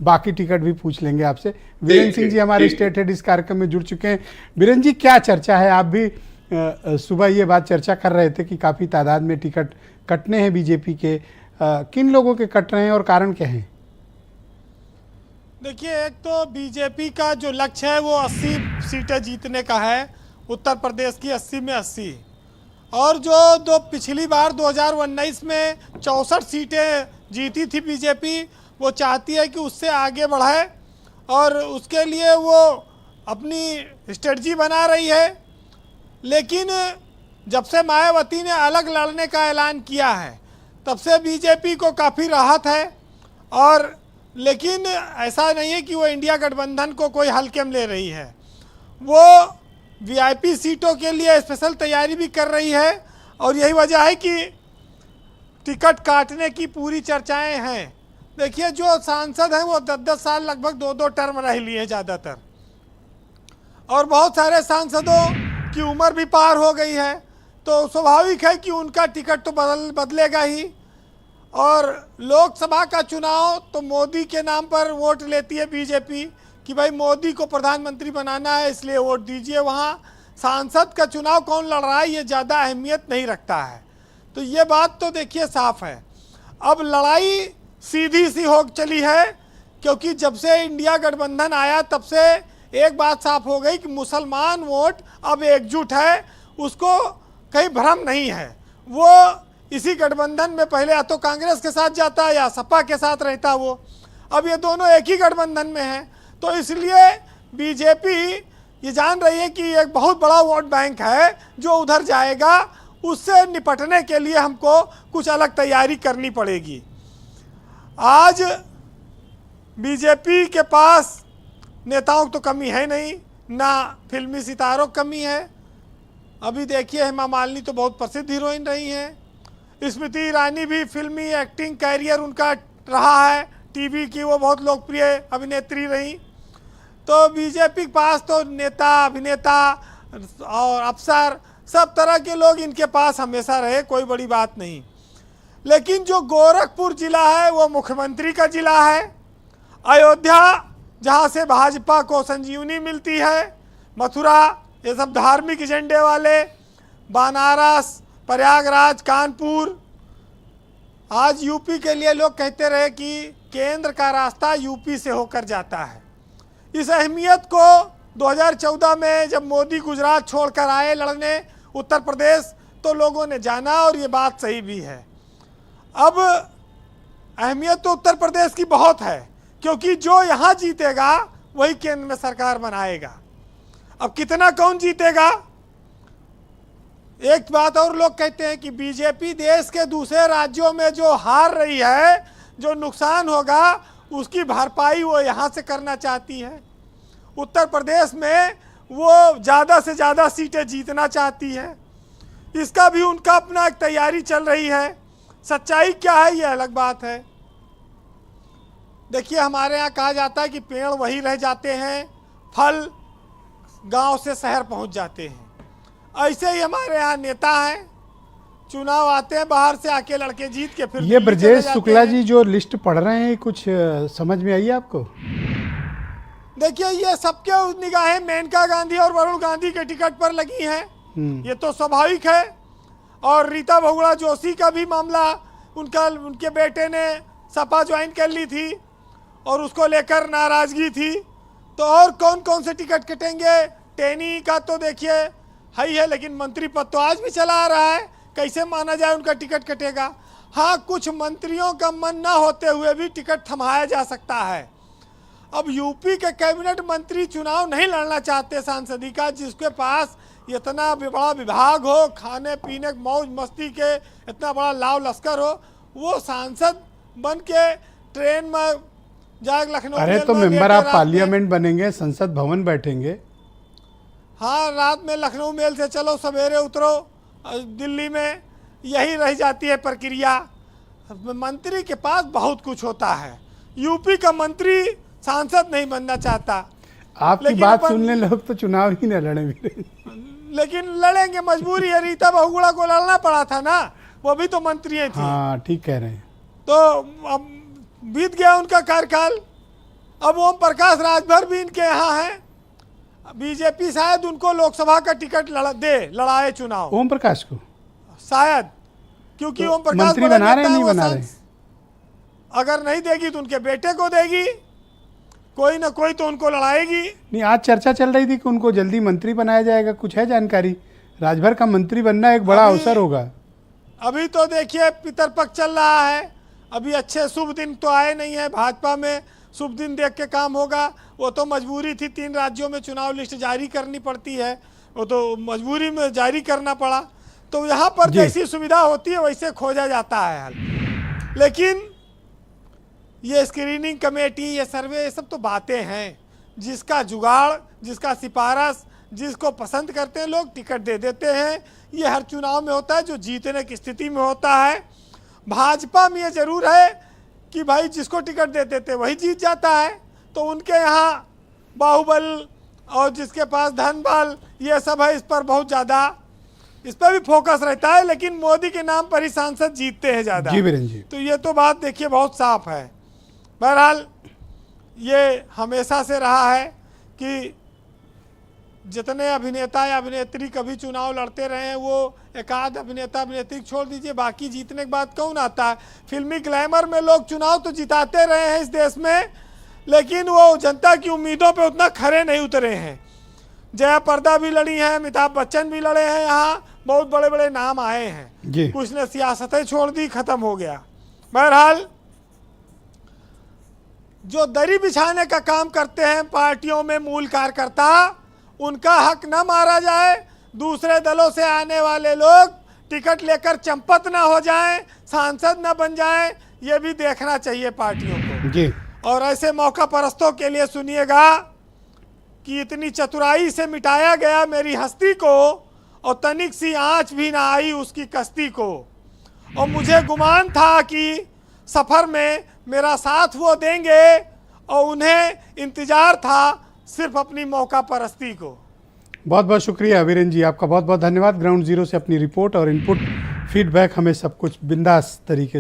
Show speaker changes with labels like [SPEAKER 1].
[SPEAKER 1] बाकी टिकट भी पूछ लेंगे आपसे। वीरेंद्र सिंह जी हमारे स्टेट हेड इस कार्यक्रम में जुड़ चुके हैं। वीरेंद्र जी, क्या चर्चा है? आप भी सुबह ये बात चर्चा कर रहे थे कि काफ़ी तादाद में टिकट कटने हैं बीजेपी के। किन लोगों के कट रहे हैं और कारण क्या है?
[SPEAKER 2] देखिए, एक तो बीजेपी का जो लक्ष्य है वो 80 सीटें जीतने का है, उत्तर प्रदेश की 80 में 80। और जो दो पिछली बार 2019 में 64 सीटें जीती थी बीजेपी, वो चाहती है कि उससे आगे बढ़े और उसके लिए वो अपनी स्ट्रेटजी बना रही है। लेकिन जब से मायावती ने अलग लड़ने का ऐलान किया है तब से बीजेपी को काफ़ी राहत है। और लेकिन ऐसा नहीं है कि वो इंडिया गठबंधन को कोई हल्के में ले रही है, वो वीआईपी सीटों के लिए स्पेशल तैयारी भी कर रही है। और यही वजह है कि टिकट काटने की पूरी चर्चाएं हैं। देखिए, जो सांसद हैं वो 10-10 साल लगभग 2-2 टर्म रह लिए ज़्यादातर, और बहुत सारे सांसदों की उम्र भी पार हो गई है, तो स्वाभाविक है कि उनका टिकट तो बदलेगा ही। और लोकसभा का चुनाव तो मोदी के नाम पर वोट लेती है बीजेपी कि भाई मोदी को प्रधानमंत्री बनाना है, इसलिए वोट दीजिए। वहाँ सांसद का चुनाव कौन लड़ रहा है ये ज़्यादा अहमियत नहीं रखता है। तो ये बात तो देखिए साफ है। अब लड़ाई सीधी सी हो चली है, क्योंकि जब से इंडिया गठबंधन आया तब से एक बात साफ हो गई कि मुसलमान वोट अब एकजुट है, उसको कहीं भ्रम नहीं है। वो इसी गठबंधन में पहले या तो कांग्रेस के साथ जाता या सपा के साथ रहता, वो अब ये दोनों एक ही गठबंधन में हैं। तो इसलिए बीजेपी ये जान रही है कि एक बहुत बड़ा वोट बैंक है जो उधर जाएगा, उससे निपटने के लिए हमको कुछ अलग तैयारी करनी पड़ेगी। आज बीजेपी के पास नेताओं की तो कमी है नहीं, ना फिल्मी सितारों की कमी है। अभी देखिए, हेमा मालिनी तो बहुत प्रसिद्ध हीरोइन रही हैं, स्मृति ईरानी भी फिल्मी एक्टिंग कैरियर उनका रहा है, टीवी की वो बहुत लोकप्रिय अभिनेत्री रही। तो बीजेपी के पास तो नेता, अभिनेता और अफसर सब तरह के लोग इनके पास हमेशा रहे, कोई बड़ी बात नहीं। लेकिन जो गोरखपुर जिला है वो मुख्यमंत्री का जिला है। अयोध्या, जहाँ से भाजपा को संजीवनी मिलती है, मथुरा, ये सब धार्मिक एजेंडे वाले, बनारस, प्रयागराज, कानपुर। आज यूपी के लिए लोग कहते रहे कि केंद्र का रास्ता यूपी से होकर जाता है। इस अहमियत को 2014 में जब मोदी गुजरात छोड़कर आए लड़ने उत्तर प्रदेश, तो लोगों ने जाना और ये बात सही भी है। अब अहमियत तो उत्तर प्रदेश की बहुत है, क्योंकि जो यहाँ जीतेगा वही केंद्र में सरकार बनाएगा। अब कितना कौन जीतेगा? एक बात और लोग कहते हैं कि बीजेपी देश के दूसरे राज्यों में जो हार रही है, जो नुकसान होगा, उसकी भरपाई वो यहाँ से करना चाहती है। उत्तर प्रदेश में वो ज़्यादा से ज़्यादा सीटें जीतना चाहती है। इसका भी उनका अपना एक तैयारी चल रही है। सच्चाई क्या है ये अलग बात है। देखिए, हमारे यहाँ कहा जाता है कि पेड़ वही रह जाते हैं, फल गांव से शहर पहुंच जाते हैं। ऐसे ही हमारे यहाँ नेता हैं, चुनाव आते हैं, बाहर से आके लड़के जीत के फिर
[SPEAKER 1] ये ब्रजेश शुक्ला जी जो लिस्ट पढ़ रहे हैं, कुछ समझ में आई आपको?
[SPEAKER 2] देखिए, ये सबके निगाहें मेनका गांधी और वरुण गांधी के टिकट पर लगी हैं, ये तो स्वाभाविक है। और रीता बहुगुणा जोशी का भी मामला, उनके बेटे ने सपा ज्वाइन कर ली थी और उसको लेकर नाराजगी थी। तो और कौन कौन से टिकट कटेंगे? टेनी का तो देखिए है ही है, लेकिन मंत्री पद तो आज भी चला आ रहा है, कैसे माना जाए उनका टिकट कटेगा? हाँ, कुछ मंत्रियों का मन ना होते हुए भी टिकट थमाया जा सकता है। अब यूपी के कैबिनेट मंत्री चुनाव नहीं लड़ना चाहते सांसदी का, जिसके पास इतना बड़ा विभाग हो, खाने पीने मौज मस्ती के इतना बड़ा लाव लश्कर हो, वो सांसद बन के ट्रेन में जाए लखनऊ।
[SPEAKER 1] अरे तो मेंबर ऑफ पार्लियामेंट बनेंगे, संसद भवन बैठेंगे।
[SPEAKER 2] हाँ, रात में लखनऊ मेल से चलो, सवेरे उतरो दिल्ली में, यही रह जाती है प्रक्रिया। मंत्री के पास बहुत कुछ होता है। यूपी का मंत्री सांसद नहीं बनना चाहता।
[SPEAKER 1] आपकी बात सुनने लोग तो चुनाव ही न लड़े भी।
[SPEAKER 2] लेकिन लड़ेंगे, मजबूरी है। रीता बहुगुणा को लड़ना पड़ा था ना, वो भी तो मंत्री थी।
[SPEAKER 1] हाँ, ठीक कह रहे हैं।
[SPEAKER 2] तो अब बीत गया उनका कार्यकाल, अब ओम प्रकाश राजभर भी इनके यहाँ हैं, बीजेपी शायद उनको लोकसभा का टिकट लड़ाए चुनाव,
[SPEAKER 1] ओम प्रकाश को
[SPEAKER 2] शायद, क्योंकि
[SPEAKER 1] तो
[SPEAKER 2] ओम प्रकाश
[SPEAKER 1] मंत्री
[SPEAKER 2] बड़े
[SPEAKER 1] बना रहे
[SPEAKER 2] नेता
[SPEAKER 1] हैं,
[SPEAKER 2] हैं,
[SPEAKER 1] नहीं
[SPEAKER 2] वो
[SPEAKER 1] बना रहे?
[SPEAKER 2] अगर नहीं देगी तो उनके बेटे को देगी, कोई ना कोई तो उनको लड़ाएगी।
[SPEAKER 1] नहीं, आज चर्चा चल रही थी कि उनको जल्दी मंत्री बनाया जाएगा, कुछ है जानकारी? राजभर का मंत्री बनना एक बड़ा अवसर होगा।
[SPEAKER 2] अभी तो देखिए पितरपक्ष चल रहा है, अभी अच्छे शुभ दिन तो आए नहीं है, भाजपा में शुभ दिन देख के काम होगा। वो तो मजबूरी थी, 3 राज्यों में चुनाव लिस्ट जारी करनी पड़ती है, वो तो मजबूरी में जारी करना पड़ा। तो यहाँ पर जैसी सुविधा होती है वैसे खोजा जाता है हल। लेकिन ये स्क्रीनिंग कमेटी, ये सर्वे, ये सब तो बातें हैं। जिसका जुगाड़, जिसका सिफारिश, जिसको पसंद करते हैं लोग टिकट दे देते हैं। ये हर चुनाव में होता है, जो जीतने की स्थिति में होता है। भाजपा में ये जरूर है कि भाई जिसको टिकट दे देते वही जीत जाता है। तो उनके यहाँ बाहुबल और जिसके पास धन बल ये सब है, इस पर बहुत ज़्यादा इस पर भी फोकस रहता है। लेकिन मोदी के नाम पर ही सांसद जीतते हैं ज़्यादा।
[SPEAKER 1] जी बीरेन जी,
[SPEAKER 2] तो ये तो बात देखिए बहुत साफ है। बहरहाल ये हमेशा से रहा है कि जितने अभिनेता या अभिनेत्री कभी चुनाव लड़ते रहे हैं, वो एकाध अभिनेता अभिनेत्री छोड़ दीजिए, बाकी जीतने के बाद कौन आता है? फिल्मी ग्लैमर में लोग चुनाव तो जिताते रहे हैं इस देश में, लेकिन वो जनता की उम्मीदों पे उतना खरे नहीं उतरे हैं। जया प्रदा भी लड़ी हैं, अमिताभ बच्चन भी लड़े हैं, यहाँ बहुत बड़े बड़े नाम आए हैं। कुछ ने सियासतें छोड़ दी, खत्म हो गया। बहरहाल जो दरी बिछाने का काम करते हैं पार्टियों में मूल कार्यकर्ता, उनका हक न मारा जाए। दूसरे दलों से आने वाले लोग टिकट लेकर चंपत ना हो जाएं, सांसद न बन जाएं, ये भी देखना चाहिए पार्टियों को
[SPEAKER 1] जी।
[SPEAKER 2] और ऐसे मौका परस्तों के लिए सुनिएगा कि इतनी चतुराई से मिटाया गया मेरी हस्ती को, और तनिक सी आंच भी ना आई उसकी कश्ती को। और मुझे गुमान था कि सफ़र में मेरा साथ वो देंगे, और उन्हें इंतज़ार था सिर्फ अपनी मौका परस्ती को।
[SPEAKER 1] बहुत बहुत शुक्रिया वीरेन जी, आपका बहुत बहुत धन्यवाद। ग्राउंड जीरो से अपनी रिपोर्ट और इनपुट फीडबैक हमें सब कुछ बिंदास तरीके